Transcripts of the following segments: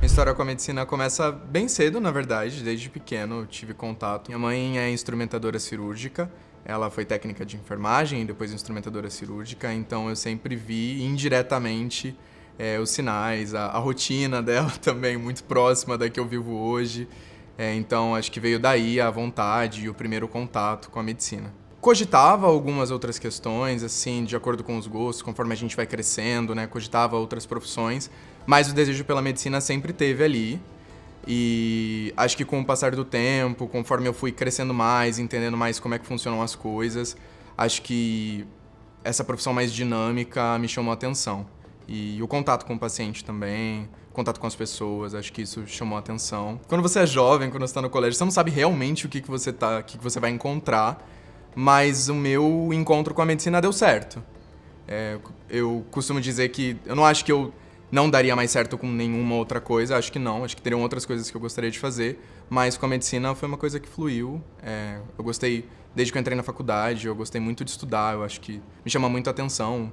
Minha história com a medicina começa bem cedo, na verdade, desde pequeno eu tive contato. Minha mãe é instrumentadora cirúrgica, ela foi técnica de enfermagem e depois instrumentadora cirúrgica, então eu sempre vi indiretamente os sinais, a rotina dela também, muito próxima da que eu vivo hoje. Então acho que veio daí a vontade e o primeiro contato com a medicina. Cogitava algumas outras questões, assim, de acordo com os gostos, conforme a gente vai crescendo, né? Cogitava outras profissões, mas o desejo pela medicina sempre teve ali. E acho que com o passar do tempo, conforme eu fui crescendo mais, entendendo mais como é que funcionam as coisas, acho que essa profissão mais dinâmica me chamou a atenção. E o contato com o paciente também, contato com as pessoas, acho que isso chamou a atenção. Quando você é jovem, quando você está no colégio, você não sabe realmente o que você vai encontrar, mas o meu encontro com a medicina deu certo. Eu costumo dizer que eu não acho que eu não daria mais certo com nenhuma outra coisa, acho que não, acho que teriam outras coisas que eu gostaria de fazer, mas com a medicina foi uma coisa que fluiu. Eu gostei, desde que eu entrei na faculdade, eu gostei muito de estudar, eu acho que me chama muito a atenção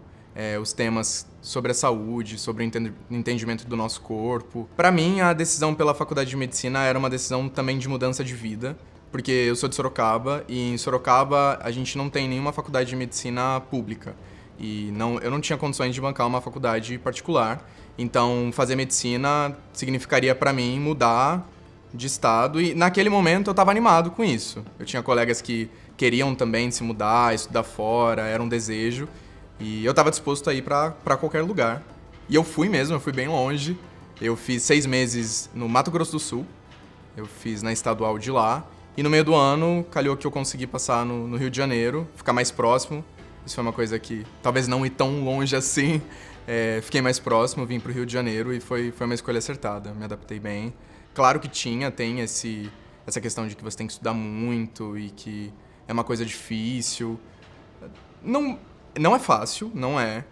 os temas sobre a saúde, sobre o entendimento do nosso corpo. Para mim, a decisão pela faculdade de medicina era uma decisão também de mudança de vida, porque eu sou de Sorocaba e em Sorocaba a gente não tem nenhuma faculdade de medicina pública. E eu não tinha condições de bancar uma faculdade particular. Então, fazer medicina significaria para mim mudar de estado. E naquele momento eu estava animado com isso. Eu tinha colegas que queriam também se mudar, estudar fora, era um desejo. E eu estava disposto a ir para qualquer lugar. E eu fui mesmo, eu fui bem longe. Eu fiz 6 meses no Mato Grosso do Sul. Eu fiz na estadual de lá. E no meio do ano, calhou que eu consegui passar no Rio de Janeiro, ficar mais próximo. Isso foi uma coisa que talvez não ir tão longe assim. Fiquei mais próximo, vim pro Rio de Janeiro e foi uma escolha acertada. Me adaptei bem. Claro que tem essa questão de que você tem que estudar muito e que é uma coisa difícil. Não, não é fácil, não é.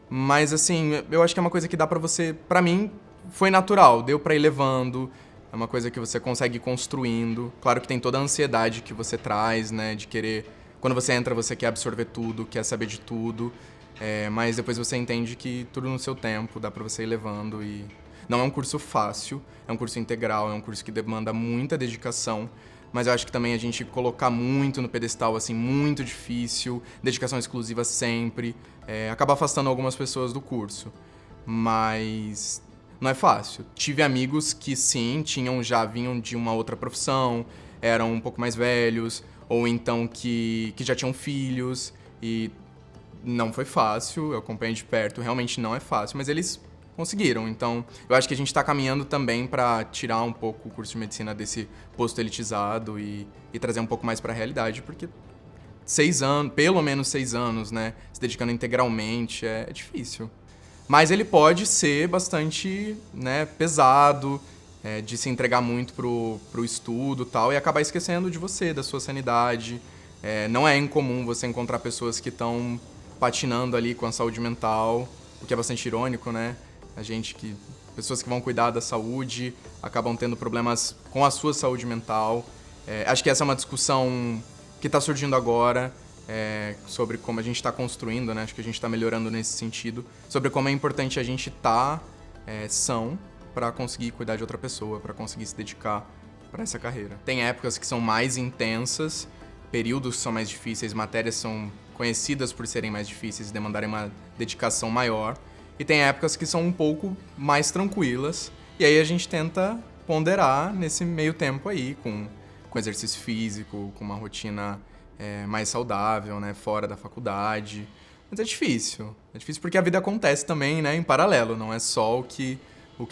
Mas assim, eu acho que é uma coisa que dá pra você... Pra mim, foi natural, deu pra ir levando. É uma coisa que você consegue ir construindo. Claro que tem toda a ansiedade que você traz, né? De querer... Quando você entra, você quer absorver tudo, quer saber de tudo. Mas depois você entende que tudo no seu tempo, dá pra você ir levando e... Não é um curso fácil, é um curso integral, é um curso que demanda muita dedicação, mas eu acho que também a gente colocar muito no pedestal, assim, muito difícil, dedicação exclusiva sempre, acaba afastando algumas pessoas do curso. Mas não é fácil. Tive amigos que sim, vinham de uma outra profissão, eram um pouco mais velhos, ou então que já tinham filhos, e não foi fácil, eu acompanhei de perto, realmente não é fácil, mas eles conseguiram. Então, eu acho que a gente está caminhando também para tirar um pouco o curso de medicina desse posto elitizado e trazer um pouco mais para a realidade, porque 6 anos, pelo menos 6 anos, né, se dedicando integralmente, é difícil. Mas ele pode ser bastante, né, pesado, de se entregar muito pro estudo e tal, e acabar esquecendo de você, da sua sanidade. Não é incomum você encontrar pessoas que estão patinando ali com a saúde mental, o que é bastante irônico, né? Pessoas que vão cuidar da saúde acabam tendo problemas com a sua saúde mental. Acho que essa é uma discussão que está surgindo agora, sobre como a gente está construindo, né? Acho que a gente está melhorando nesse sentido, sobre como é importante a gente estar são para conseguir cuidar de outra pessoa, para conseguir se dedicar para essa carreira. Tem épocas que são mais intensas, períodos que são mais difíceis, matérias são conhecidas por serem mais difíceis e demandarem uma dedicação maior. E tem épocas que são um pouco mais tranquilas, e aí a gente tenta ponderar nesse meio tempo aí, com exercício físico, com uma rotina mais saudável, né, fora da faculdade. Mas é difícil porque a vida acontece também, né, em paralelo, não é só o que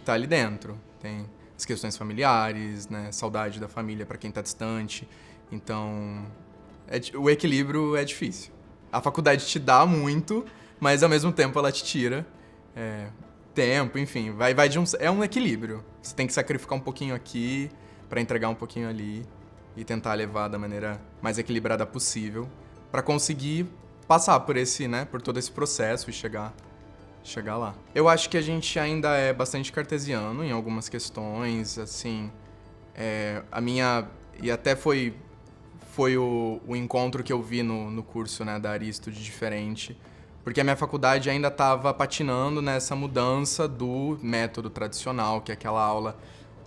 tá ali dentro. Tem as questões familiares, né, saudade da família para quem tá distante, então o equilíbrio é difícil. A faculdade te dá muito, mas ao mesmo tempo ela te tira. Tempo, enfim, é um equilíbrio. Você tem que sacrificar um pouquinho aqui para entregar um pouquinho ali e tentar levar da maneira mais equilibrada possível para conseguir passar por todo esse processo e chegar lá. Eu acho que a gente ainda é bastante cartesiano em algumas questões, assim, e até foi o encontro que eu vi no curso, né, da Aristo de diferente, porque a minha faculdade ainda estava patinando nessa mudança do método tradicional, que é aquela aula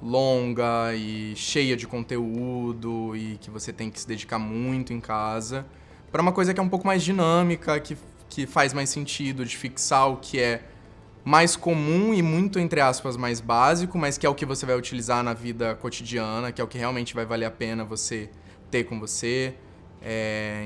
longa e cheia de conteúdo e que você tem que se dedicar muito em casa, para uma coisa que é um pouco mais dinâmica, que faz mais sentido, de fixar o que é mais comum e muito, entre aspas, mais básico, mas que é o que você vai utilizar na vida cotidiana, que é o que realmente vai valer a pena você ter com você.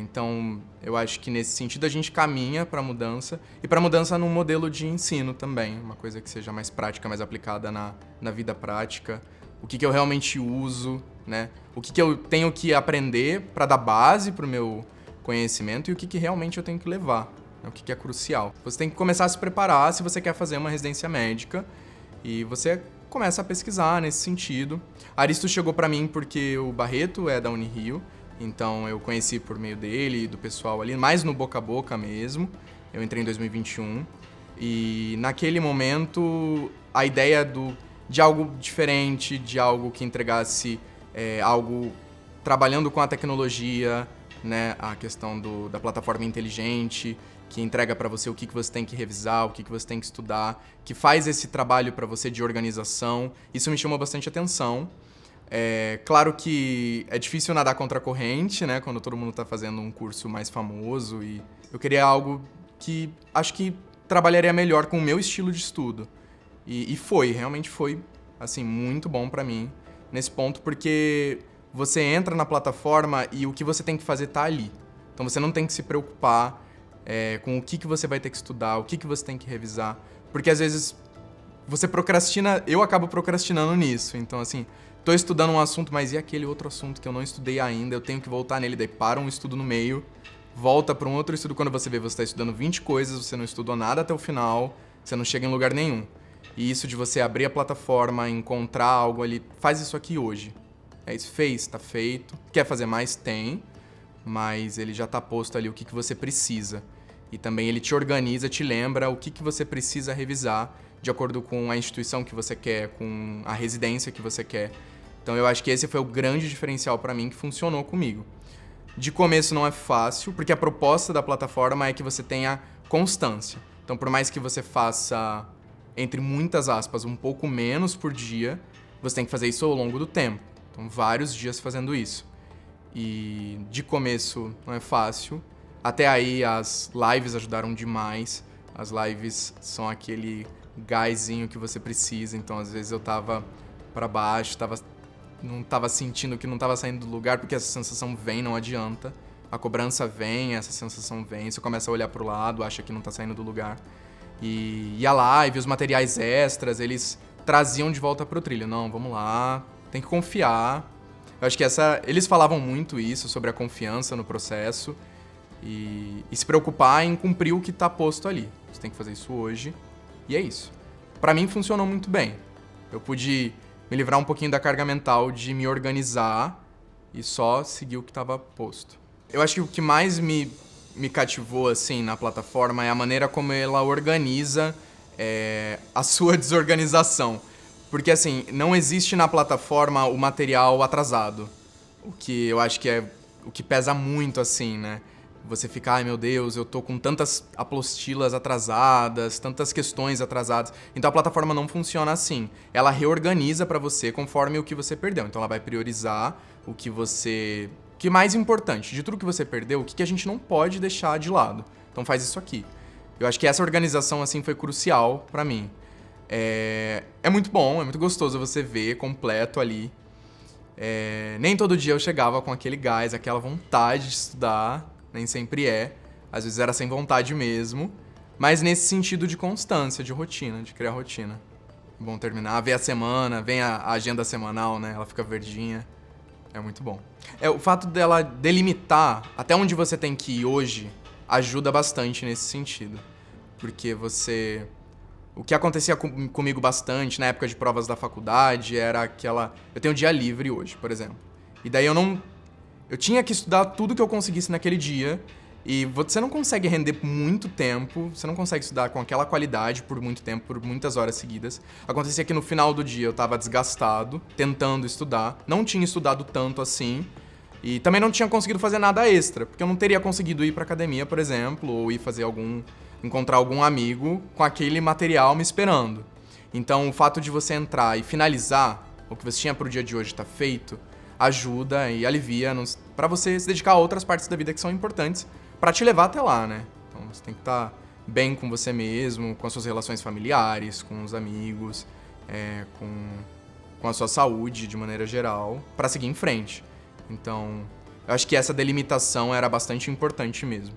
Então, eu acho que nesse sentido a gente caminha para a mudança, e para a mudança num modelo de ensino também, uma coisa que seja mais prática, mais aplicada na vida prática. O que eu realmente uso, né? O que eu tenho que aprender para dar base para o meu conhecimento e o que realmente eu tenho que levar, né? O que é crucial. Você tem que começar a se preparar se você quer fazer uma residência médica, e você começa a pesquisar nesse sentido. Aristo chegou para mim porque o Barreto é da Unirio, então eu conheci por meio dele e do pessoal ali, mais no boca a boca mesmo. Eu entrei em 2021 e naquele momento a ideia de algo diferente, de algo que entregasse algo trabalhando com a tecnologia, né, a questão da plataforma inteligente, que entrega para você o que você tem que revisar, o que você tem que estudar, que faz esse trabalho para você de organização. Isso me chamou bastante atenção. Claro que é difícil nadar contra a corrente, né, quando todo mundo está fazendo um curso mais famoso, e eu queria algo que acho que trabalharia melhor com o meu estilo de estudo. E realmente foi, assim, muito bom para mim nesse ponto, porque você entra na plataforma e o que você tem que fazer tá ali. Então você não tem que se preocupar com o que você vai ter que estudar, o que você tem que revisar, porque às vezes você procrastina, eu acabo procrastinando nisso. Então, assim, tô estudando um assunto, mas e aquele outro assunto que eu não estudei ainda? Eu tenho que voltar nele, daí para um estudo no meio, volta para um outro estudo. Quando você vê, você tá estudando 20 coisas, você não estudou nada até o final, você não chega em lugar nenhum. E isso de você abrir a plataforma, encontrar algo ali, faz isso aqui hoje. É isso, fez, tá feito. Quer fazer mais? Tem, mas ele já tá posto ali o que você precisa. E também ele te organiza, te lembra o que você precisa revisar de acordo com a instituição que você quer, com a residência que você quer. Então eu acho que esse foi o grande diferencial para mim, que funcionou comigo. De começo não é fácil, porque a proposta da plataforma é que você tenha constância. Então, por mais que você faça, entre muitas aspas, um pouco menos por dia, você tem que fazer isso ao longo do tempo. Então, vários dias fazendo isso. E de começo não é fácil. Até aí as lives ajudaram demais. As lives são aquele gásinho que você precisa. Então, às vezes eu tava pra baixo, não tava sentindo que não tava saindo do lugar, porque essa sensação vem, não adianta. A cobrança vem, essa sensação vem. Você começa a olhar pro lado, acha que não tá saindo do lugar. E a live, os materiais extras, eles traziam de volta pro trilho. Não, vamos lá, tem que confiar. Eu acho que eles falavam muito isso, sobre a confiança no processo e se preocupar em cumprir o que tá posto ali. Você tem que fazer isso hoje, e é isso. Pra mim funcionou muito bem. Eu pude me livrar um pouquinho da carga mental de me organizar e só seguir o que estava posto. Eu acho que o que mais me cativou assim na plataforma é a maneira como ela organiza a sua desorganização. Porque assim, não existe na plataforma o material atrasado. O que eu acho que é o que pesa muito, assim, né? Você fica, ai meu Deus, eu tô com tantas apostilas atrasadas, tantas questões atrasadas. Então a plataforma não funciona assim. Ela reorganiza pra você conforme o que você perdeu. Então ela vai priorizar o que você... O que é mais importante de tudo que você perdeu, o que a gente não pode deixar de lado. Então faz isso aqui. Eu acho que essa organização, assim, foi crucial pra mim. É muito bom, é muito gostoso você ver completo ali. Nem todo dia eu chegava com aquele gás, aquela vontade de estudar. Nem sempre é. Às vezes era sem vontade mesmo. Mas nesse sentido de constância, de rotina, de criar rotina. Bom terminar, ver a semana, vem a agenda semanal, né? Ela fica verdinha. É muito bom. O fato dela delimitar até onde você tem que ir hoje ajuda bastante nesse sentido. Porque você... O que acontecia comigo bastante na época de provas da faculdade era aquela... Eu tenho dia livre hoje, por exemplo. E daí eu tinha que estudar tudo que eu conseguisse naquele dia, e você não consegue render muito tempo, você não consegue estudar com aquela qualidade por muito tempo, por muitas horas seguidas. Acontecia que no final do dia eu tava desgastado, tentando estudar, não tinha estudado tanto assim, e também não tinha conseguido fazer nada extra, porque eu não teria conseguido ir pra academia, por exemplo, ou ir fazer encontrar algum amigo com aquele material me esperando. Então, o fato de você entrar e finalizar o que você tinha pro dia de hoje tá feito, ajuda e alivia para você se dedicar a outras partes da vida que são importantes para te levar até lá, né? Então, você tem que estar bem com você mesmo, com as suas relações familiares, com os amigos, com a sua saúde de maneira geral, para seguir em frente. Então, eu acho que essa delimitação era bastante importante mesmo.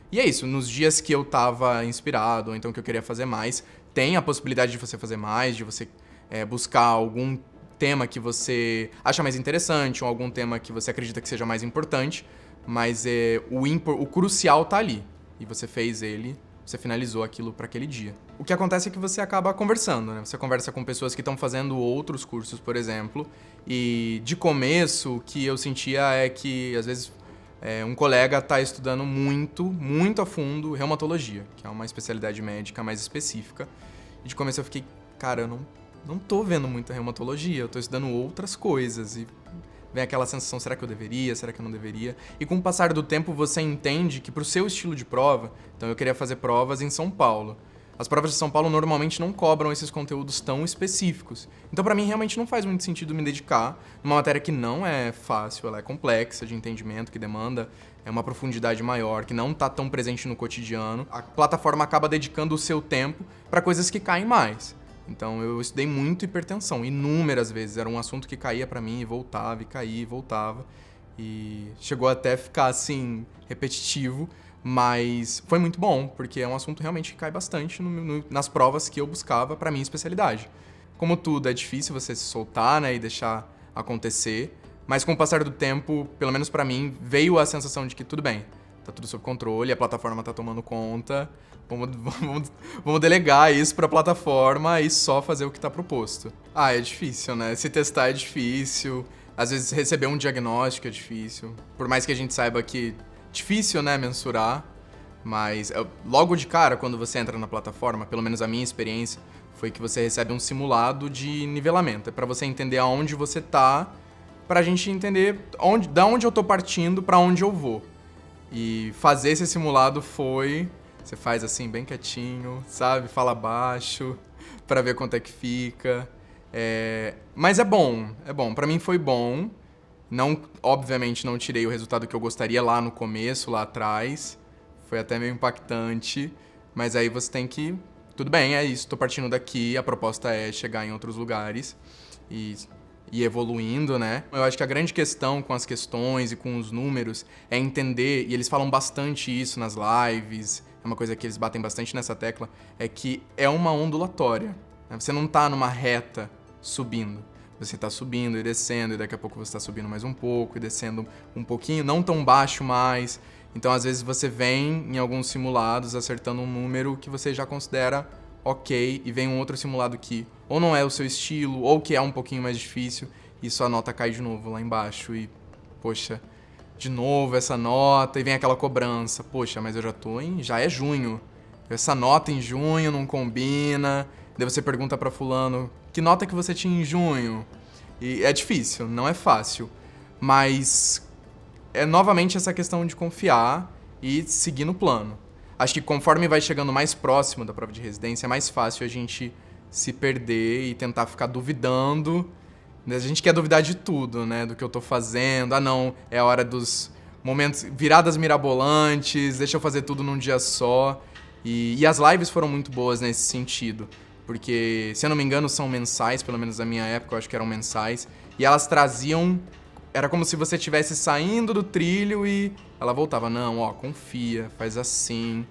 E é isso, nos dias que eu tava inspirado, ou então que eu queria fazer mais, tem a possibilidade de você fazer mais, de você buscar algum tema que você acha mais interessante, ou algum tema que você acredita que seja mais importante, mas o crucial tá ali. E você fez ele, você finalizou aquilo para aquele dia. O que acontece é que você acaba conversando, né? Você conversa com pessoas que estão fazendo outros cursos, por exemplo, e de começo o que eu sentia é que, às vezes, um colega está estudando muito a fundo reumatologia, que é uma especialidade médica mais específica. E de começo eu fiquei, cara, eu não tô vendo muita reumatologia, eu tô estudando outras coisas. E vem aquela sensação, será que eu deveria, será que eu não deveria? E com o passar do tempo você entende que pro seu estilo de prova, então eu queria fazer provas em São Paulo. As provas de São Paulo normalmente não cobram esses conteúdos tão específicos. Então, pra mim, realmente não faz muito sentido me dedicar numa matéria que não é fácil, ela é complexa de entendimento, que demanda uma profundidade maior, que não tá tão presente no cotidiano. A plataforma acaba dedicando o seu tempo para coisas que caem mais. Então, eu estudei muito hipertensão, inúmeras vezes. Era um assunto que caía pra mim e voltava, e caía e voltava. E chegou até a ficar, assim, repetitivo. Mas foi muito bom, porque é um assunto realmente que cai bastante nas provas que eu buscava para minha especialidade. Como tudo, é difícil você se soltar, né, e deixar acontecer, mas com o passar do tempo, pelo menos para mim, veio a sensação de que tudo bem, tá tudo sob controle, a plataforma tá tomando conta, vamos delegar isso pra plataforma e só fazer o que tá proposto. Ah, é difícil, né? Se testar é difícil, às vezes receber um diagnóstico é difícil, por mais que a gente saiba que difícil, né, mensurar, mas logo de cara, quando você entra na plataforma, pelo menos a minha experiência, foi que você recebe um simulado de nivelamento. É pra você entender aonde você tá, pra gente entender da onde eu tô partindo pra onde eu vou. E fazer esse simulado você faz assim, bem quietinho, sabe? Fala baixo, pra ver quanto é que fica. Mas é bom. Pra mim foi bom. Não, obviamente não tirei o resultado que eu gostaria lá no começo, lá atrás. Foi até meio impactante. Mas aí você tem que... Tudo bem, é isso, tô partindo daqui. A proposta é chegar em outros lugares e evoluindo, né? Eu acho que a grande questão com as questões e com os números é entender, e eles falam bastante isso nas lives, é uma coisa que eles batem bastante nessa tecla, é que é uma ondulatória, né? Você não tá numa reta subindo. Você tá subindo e descendo, e daqui a pouco você tá subindo mais um pouco e descendo um pouquinho, não tão baixo mais. Então, às vezes, você vem em alguns simulados acertando um número que você já considera ok, e vem um outro simulado que ou não é o seu estilo, ou que é um pouquinho mais difícil, e sua nota cai de novo lá embaixo. E, poxa, de novo essa nota, e vem aquela cobrança. Poxa, mas eu já é junho. Essa nota em junho não combina. Daí você pergunta pra fulano, que nota que você tinha em junho? E é difícil, não é fácil. Mas é novamente essa questão de confiar e seguir no plano. Acho que conforme vai chegando mais próximo da prova de residência, é mais fácil a gente se perder e tentar ficar duvidando. A gente quer duvidar de tudo, né? Do que eu tô fazendo. Ah, não, é a hora dos momentos, viradas mirabolantes, deixa eu fazer tudo num dia só. E as lives foram muito boas nesse sentido. Porque, se eu não me engano, são mensais, pelo menos na minha época eu acho que eram mensais. E elas traziam... Era como se você estivesse saindo do trilho e ela voltava. Não, ó, confia, faz assim.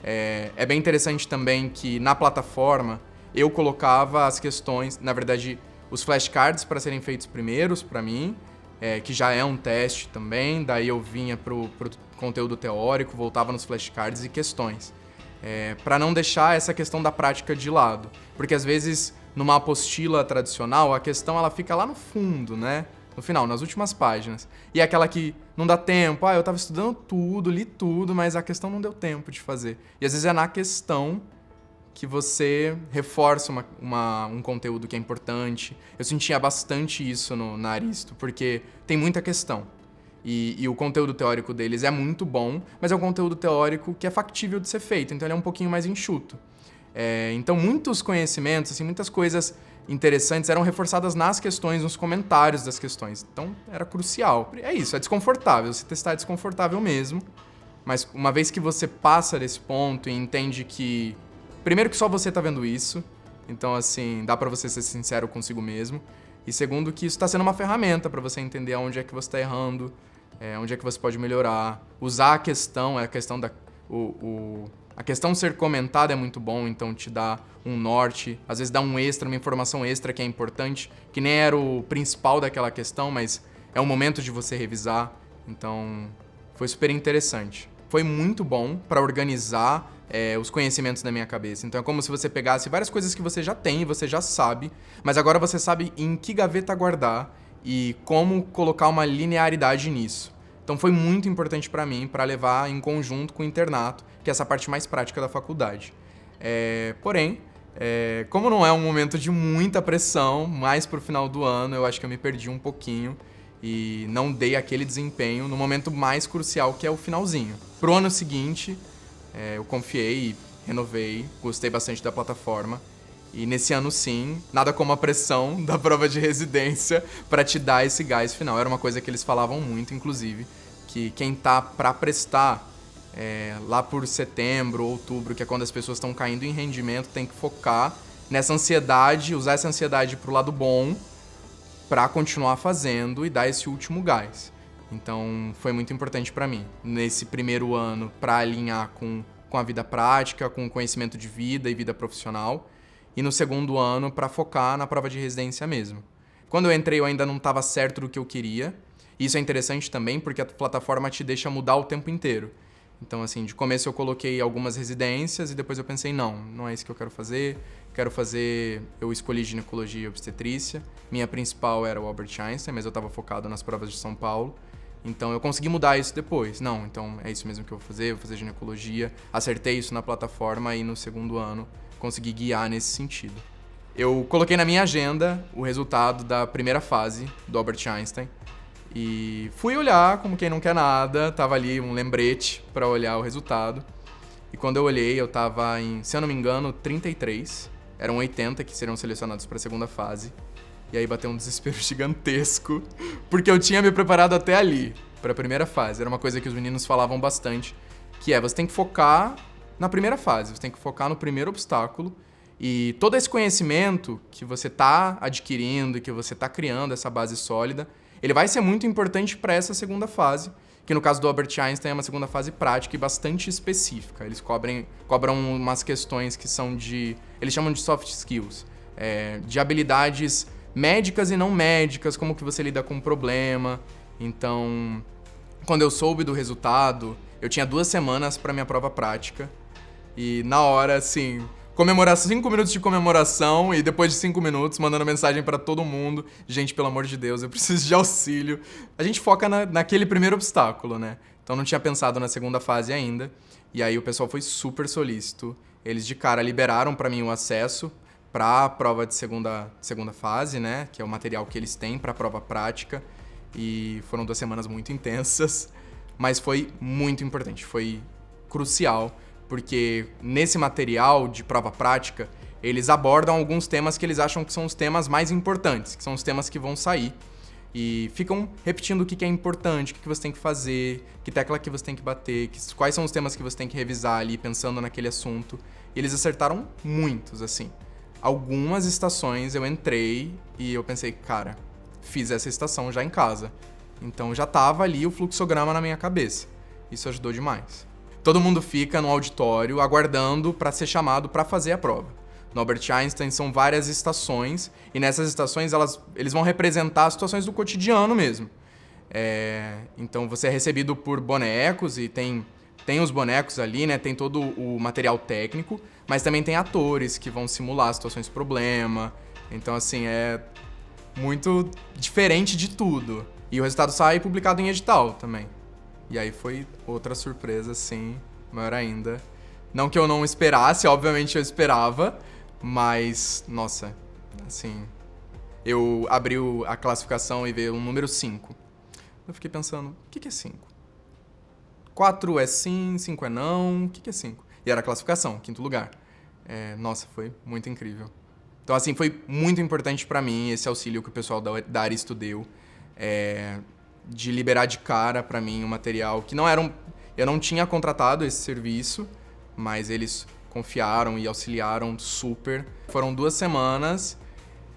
É bem interessante também que na plataforma eu colocava as questões... Na verdade, os flashcards para serem feitos primeiros para mim, que já é um teste também. Daí eu vinha pro conteúdo teórico, voltava nos flashcards e questões. Para não deixar essa questão da prática de lado. Porque às vezes, numa apostila tradicional, a questão ela fica lá no fundo, né? No final, nas últimas páginas. E é aquela que não dá tempo. Eu tava estudando tudo, li tudo, mas a questão não deu tempo de fazer. E às vezes é na questão que você reforça um conteúdo que é importante. Eu sentia bastante isso na Aristo, porque tem muita questão. E o conteúdo teórico deles é muito bom, mas é um conteúdo teórico que é factível de ser feito, então ele é um pouquinho mais enxuto. Então muitos conhecimentos, assim, muitas coisas interessantes eram reforçadas nas questões, nos comentários das questões. Então era crucial. É isso, é desconfortável. Se testar é desconfortável mesmo, mas uma vez que você passa desse ponto e entende que... Primeiro que só você tá vendo isso, então assim, dá pra você ser sincero consigo mesmo. E segundo que isso tá sendo uma ferramenta pra você entender onde é que você tá errando, onde é que você pode melhorar. Usar a questão, a questão da... A questão ser comentada é muito bom, então te dá um norte, às vezes dá um extra, uma informação extra que é importante, que nem era o principal daquela questão, mas é o momento de você revisar, então foi super interessante. Foi muito bom para organizar os conhecimentos na minha cabeça, então é como se você pegasse várias coisas que você já tem, você já sabe, mas agora você sabe em que gaveta guardar e como colocar uma linearidade nisso. Então foi muito importante para mim, para levar em conjunto com o internato, que é essa parte mais prática da faculdade. Porém, como não é um momento de muita pressão, mais pro final do ano, eu acho que eu me perdi um pouquinho e não dei aquele desempenho no momento mais crucial, que é o finalzinho. Pro ano seguinte, eu confiei e renovei, gostei bastante da plataforma. E nesse ano, sim, nada como a pressão da prova de residência para te dar esse gás final. Era uma coisa que eles falavam muito, inclusive, que quem tá para prestar lá por setembro, outubro, que é quando as pessoas estão caindo em rendimento, tem que focar nessa ansiedade, usar essa ansiedade pro lado bom para continuar fazendo e dar esse último gás. Então, foi muito importante para mim, nesse primeiro ano, para alinhar com a vida prática, com o conhecimento de vida e vida profissional, e no segundo ano para focar na prova de residência mesmo. Quando eu entrei, eu ainda não estava certo do que eu queria. Isso é interessante também porque a plataforma te deixa mudar o tempo inteiro. Então, assim, de começo eu coloquei algumas residências e depois eu pensei, não é isso que eu quero fazer. Eu escolhi ginecologia e obstetrícia. Minha principal era o Albert Einstein, mas eu estava focado nas provas de São Paulo. Então eu consegui mudar isso depois. Então é isso mesmo que eu vou fazer ginecologia. Acertei isso na plataforma e no segundo ano consegui guiar nesse sentido. Eu coloquei na minha agenda o resultado da primeira fase do Albert Einstein e fui olhar como quem não quer nada, tava ali um lembrete para olhar o resultado. E quando eu olhei, eu tava em, se eu não me engano, 33. Eram 80 que seriam selecionados para a segunda fase. E aí bateu um desespero gigantesco, porque eu tinha me preparado até ali, para a primeira fase. Era uma coisa que os meninos falavam bastante, que você tem que focar na primeira fase, você tem que focar no primeiro obstáculo e todo esse conhecimento que você está adquirindo e que você está criando, essa base sólida, ele vai ser muito importante para essa segunda fase, que no caso do Albert Einstein é uma segunda fase prática e bastante específica. Eles cobram umas questões que são eles chamam de soft skills, de habilidades médicas e não médicas, como que você lida com um problema. Então, quando eu soube do resultado, eu tinha 2 semanas para minha prova prática. E na hora, assim, 5 minutos de comemoração e depois de 5 minutos mandando mensagem para todo mundo. Gente, pelo amor de Deus, eu preciso de auxílio. A gente foca naquele primeiro obstáculo, né? Então não tinha pensado na segunda fase ainda. E aí o pessoal foi super solícito. Eles de cara liberaram para mim o acesso para a prova de segunda fase, né? Que é o material que eles têm para a prova prática. E foram 2 semanas muito intensas. Mas foi muito importante, foi crucial. Porque nesse material de prova prática, eles abordam alguns temas que eles acham que são os temas mais importantes, que são os temas que vão sair. E ficam repetindo o que é importante, o que você tem que fazer, que tecla que você tem que bater, quais são os temas que você tem que revisar ali, pensando naquele assunto. E eles acertaram muitos, assim. Algumas estações eu entrei e eu pensei, cara, fiz essa estação já em casa. Então já tava ali o fluxograma na minha cabeça. Isso ajudou demais. Todo mundo fica no auditório aguardando para ser chamado para fazer a prova. No Albert Einstein são várias estações e nessas estações eles vão representar as situações do cotidiano mesmo. Então você é recebido por bonecos e tem os bonecos ali, né? Tem todo o material técnico, mas também tem atores que vão simular situações de problema. Então assim, é muito diferente de tudo. E o resultado sai publicado em edital também. E aí foi outra surpresa, assim, maior ainda. Não que eu não esperasse, obviamente eu esperava, mas, nossa, assim, eu abri a classificação e veio o número 5. Eu fiquei pensando, o que é 5? 4 é sim, 5 é não, o que é 5? E era a classificação, 5º lugar. Nossa, foi muito incrível. Então, assim, foi muito importante pra mim esse auxílio que o pessoal da Aristo deu, de liberar de cara pra mim um material que não era eu não tinha contratado esse serviço, mas eles confiaram e auxiliaram super. Foram 2 semanas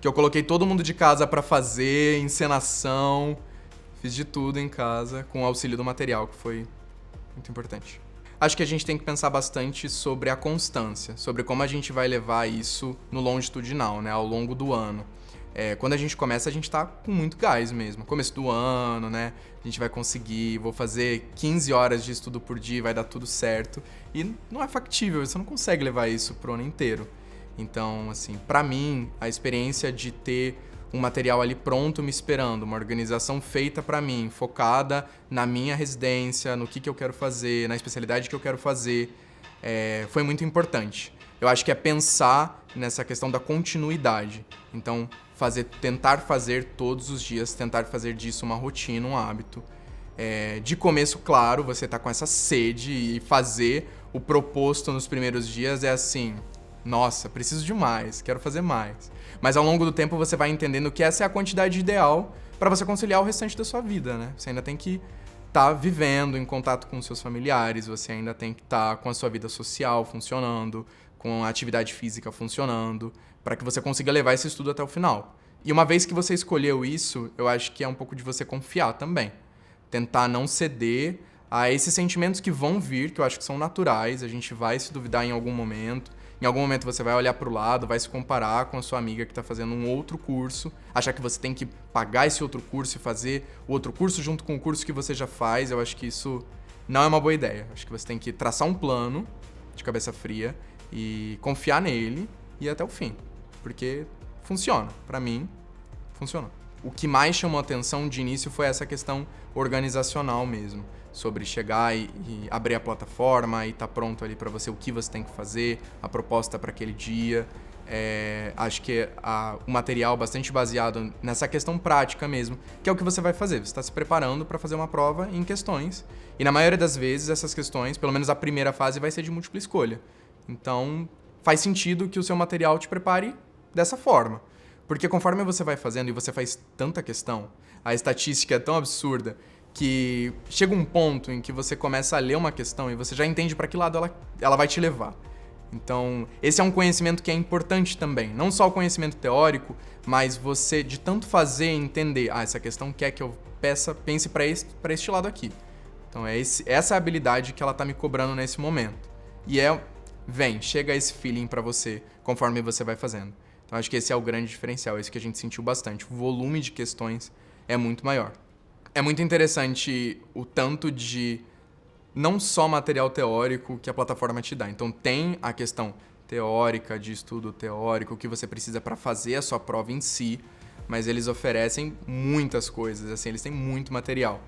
que eu coloquei todo mundo de casa pra fazer encenação, fiz de tudo em casa com o auxílio do material, que foi muito importante. Acho que a gente tem que pensar bastante sobre a constância, sobre como a gente vai levar isso no longitudinal, né, ao longo do ano. Quando a gente começa, a gente tá com muito gás mesmo. Começo do ano, né? A gente vai conseguir, vou fazer 15 horas de estudo por dia, vai dar tudo certo. E não é factível, você não consegue levar isso pro ano inteiro. Então, assim, pra mim, a experiência de ter um material ali pronto me esperando, uma organização feita pra mim, focada na minha residência, no que eu quero fazer, na especialidade que eu quero fazer, foi muito importante. Eu acho que é pensar nessa questão da continuidade. Então, tentar fazer todos os dias, tentar fazer disso uma rotina, um hábito. De começo, claro, você tá com essa sede e fazer o proposto nos primeiros dias é assim, nossa, preciso de mais, quero fazer mais. Mas ao longo do tempo você vai entendendo que essa é a quantidade ideal para você conciliar o restante da sua vida, né? Você ainda tem que estar vivendo em contato com os seus familiares, você ainda tem que estar com a sua vida social funcionando, com a atividade física funcionando, para que você consiga levar esse estudo até o final. E uma vez que você escolheu isso, eu acho que é um pouco de você confiar também. Tentar não ceder a esses sentimentos que vão vir, que eu acho que são naturais, a gente vai se duvidar em algum momento. Em algum momento você vai olhar pro lado, vai se comparar com a sua amiga que está fazendo um outro curso, achar que você tem que pagar esse outro curso e fazer o outro curso junto com o curso que você já faz. Eu acho que isso não é uma boa ideia. Acho que você tem que traçar um plano de cabeça fria e confiar nele e ir até o fim. Porque funciona. Pra mim, funcionou. O que mais chamou a atenção de início foi essa questão organizacional mesmo. Sobre chegar e abrir a plataforma e estar pronto ali para você o que você tem que fazer, a proposta para aquele dia. Acho que o material bastante baseado nessa questão prática mesmo, que é o que você vai fazer. Você está se preparando para fazer uma prova em questões. E na maioria das vezes essas questões, pelo menos a primeira fase, vai ser de múltipla escolha. Então faz sentido que o seu material te prepare dessa forma. Porque conforme você vai fazendo e você faz tanta questão, a estatística é tão absurda que chega um ponto em que você começa a ler uma questão e você já entende para que lado ela vai te levar. Então, esse é um conhecimento que é importante também. Não só o conhecimento teórico, mas você, de tanto fazer, entender, essa questão quer que eu pense para este lado aqui. Então, essa é a habilidade que ela tá me cobrando nesse momento. E chega esse feeling para você conforme você vai fazendo. Então, acho que esse é o grande diferencial, esse que a gente sentiu bastante. O volume de questões é muito maior. É muito interessante o tanto de não só material teórico que a plataforma te dá. Então tem a questão teórica, de estudo teórico, que você precisa para fazer a sua prova em si, mas eles oferecem muitas coisas, assim, eles têm muito material.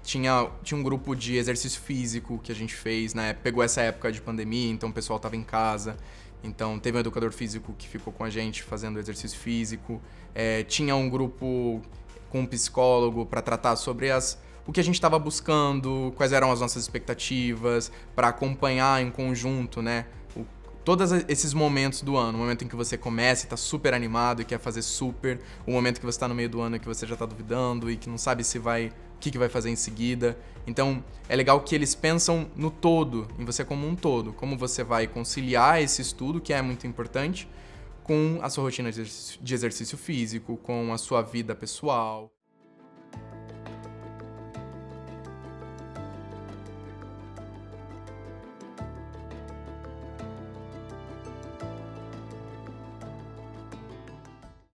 Tinha um grupo de exercício físico que a gente fez, né? Pegou essa época de pandemia, então o pessoal estava em casa. Então teve um educador físico que ficou com a gente fazendo exercício físico. Tinha um grupo com um psicólogo para tratar sobre o que a gente estava buscando, quais eram as nossas expectativas, para acompanhar em conjunto, né? Todos esses momentos do ano, o momento em que você começa e está super animado e quer fazer super, o momento que você está no meio do ano e que você já está duvidando e que não sabe o que vai fazer em seguida. Então, é legal que eles pensam no todo, em você como um todo, como você vai conciliar esse estudo, que é muito importante, com a sua rotina de exercício físico, com a sua vida pessoal.